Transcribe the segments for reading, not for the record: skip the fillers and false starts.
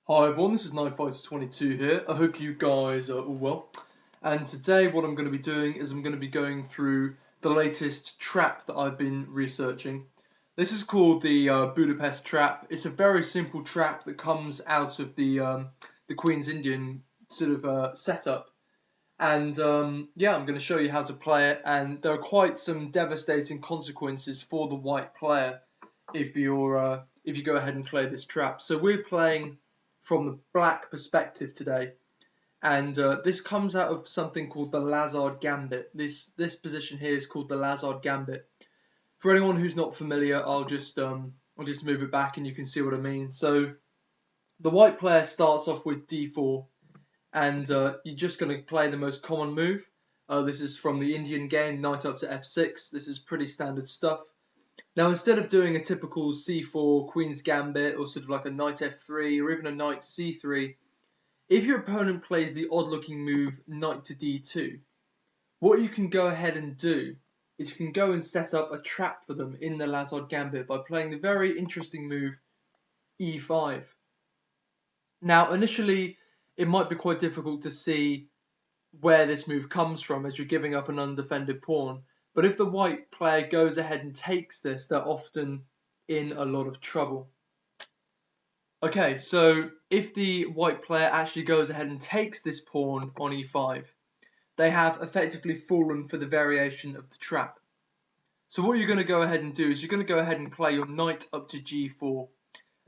Hi everyone, this is KnifeFighter22 here. I hope you guys are all well. And today what I'm going to be doing is I'm going to be going through the latest trap that I've been researching. This is called the Budapest Trap. It's a very simple trap that comes out of the Queen's Indian sort of setup. And yeah, I'm going to show you how to play it. And there are quite some devastating consequences for the white player if you go ahead and play this trap. So we're playing from the black perspective today, and this comes out of something called the Lazard Gambit. This position here is called the Lazard Gambit. For anyone who's not familiar, I'll just move it back and you can see what I mean. So the white player starts off with d4, and you're just going to play the most common move. This is from the Indian game, knight up to f6. This is pretty standard stuff. Now, instead of doing a typical c4, queen's gambit, or sort of like a knight f3, or even a knight c3, if your opponent plays the odd-looking move knight to d2, what you can go ahead and do is you can go and set up a trap for them in the Lazard Gambit by playing the very interesting move e5. Now, initially, it might be quite difficult to see where this move comes from as you're giving up an undefended pawn. But if the white player goes ahead and takes this, they're often in a lot of trouble. Okay, so if the white player actually goes ahead and takes this pawn on e5, they have effectively fallen for the variation of the trap. So what you're going to go ahead and do is you're going to go ahead and play your knight up to g4.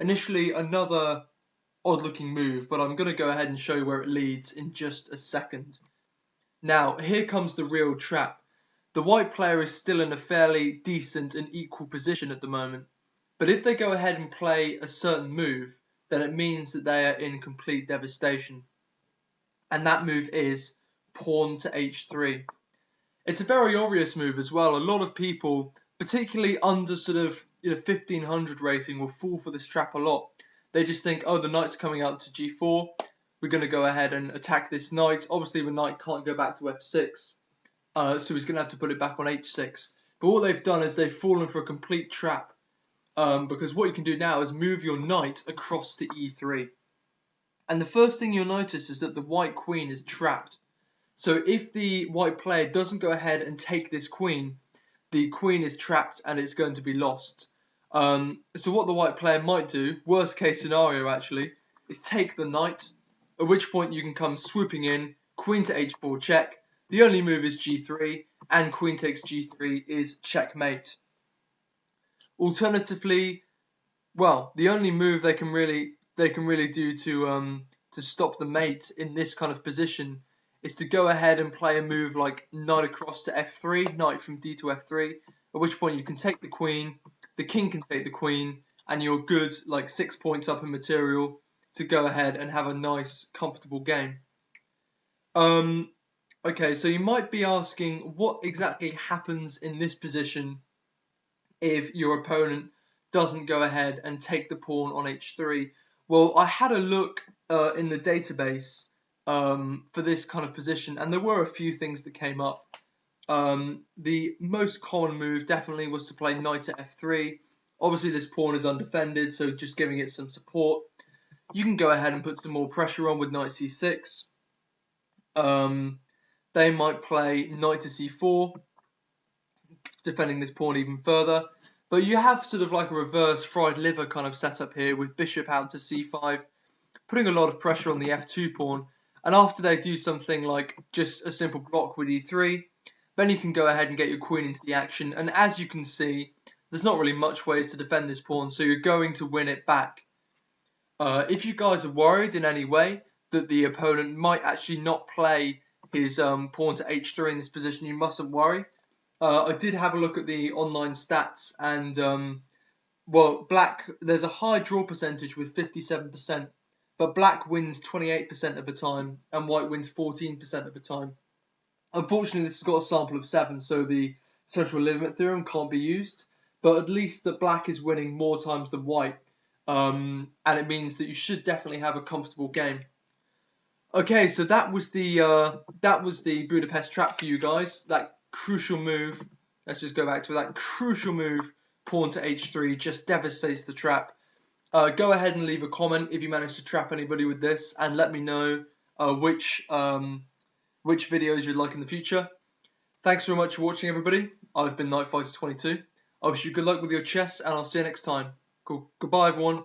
Initially another odd-looking move, but I'm going to go ahead and show you where it leads in just a second. Now, here comes the real trap. The white player is still in a fairly decent and equal position at the moment, but if they go ahead and play a certain move, then it means that they are in complete devastation. And that move is pawn to h3. It's a very obvious move as well. A lot of people, particularly under sort of 1500 rating, will fall for this trap a lot. They just think, oh, the knight's coming out to g4, we're going to go ahead and attack this knight. Obviously the knight can't go back to f6. So he's going to have to put it back on h6. But what they've done is they've fallen for a complete trap. Because what you can do now is move your knight across to e3. And the first thing you'll notice is that the white queen is trapped. So if the white player doesn't go ahead and take this queen, the queen is trapped and it's going to be lost. So what the white player might do, worst case scenario actually, is take the knight, at which point you can come swooping in, queen to h4 check. The only move is g3, and queen takes g3 is checkmate. Alternatively, well, the only move they can really do to stop the mate in this kind of position is to go ahead and play a move like knight across to f3, knight from d to f3, at which point you can take the queen, the king can take the queen, and you're good, like 6 points up in material to go ahead and have a nice, comfortable game. Okay, so you might be asking what exactly happens in this position if your opponent doesn't go ahead and take the pawn on h3. Well, I had a look in the database for this kind of position, and there were a few things that came up. The most common move definitely was to play knight to f3. Obviously, this pawn is undefended, so just giving it some support. You can go ahead and put some more pressure on with knight c6. They might play knight to c4, defending this pawn even further. But you have sort of like a reverse fried liver kind of setup here with bishop out to c5, putting a lot of pressure on the f2 pawn. And after they do something like just a simple block with e3, then you can go ahead and get your queen into the action. And as you can see, there's not really much ways to defend this pawn, so you're going to win it back. If you guys are worried in any way that the opponent might actually not play his pawn to h3 in this position, you mustn't worry. I did have a look at the online stats, and well, black, there's a high draw percentage with 57%, but black wins 28% of the time, and white wins 14% of the time. Unfortunately, this has got a sample of 7, so the central limit theorem can't be used, but at least that black is winning more times than white, and it means that you should definitely have a comfortable game. Okay, so that was the Budapest Trap for you guys. That crucial move. Let's just go back to it. That crucial move, pawn to h3, just devastates the trap. Go ahead and leave a comment if you manage to trap anybody with this, and let me know which videos you'd like in the future. Thanks very much for watching, everybody. I've been Nightfighter22. I wish you good luck with your chess, and I'll see you next time. Cool. Goodbye, everyone.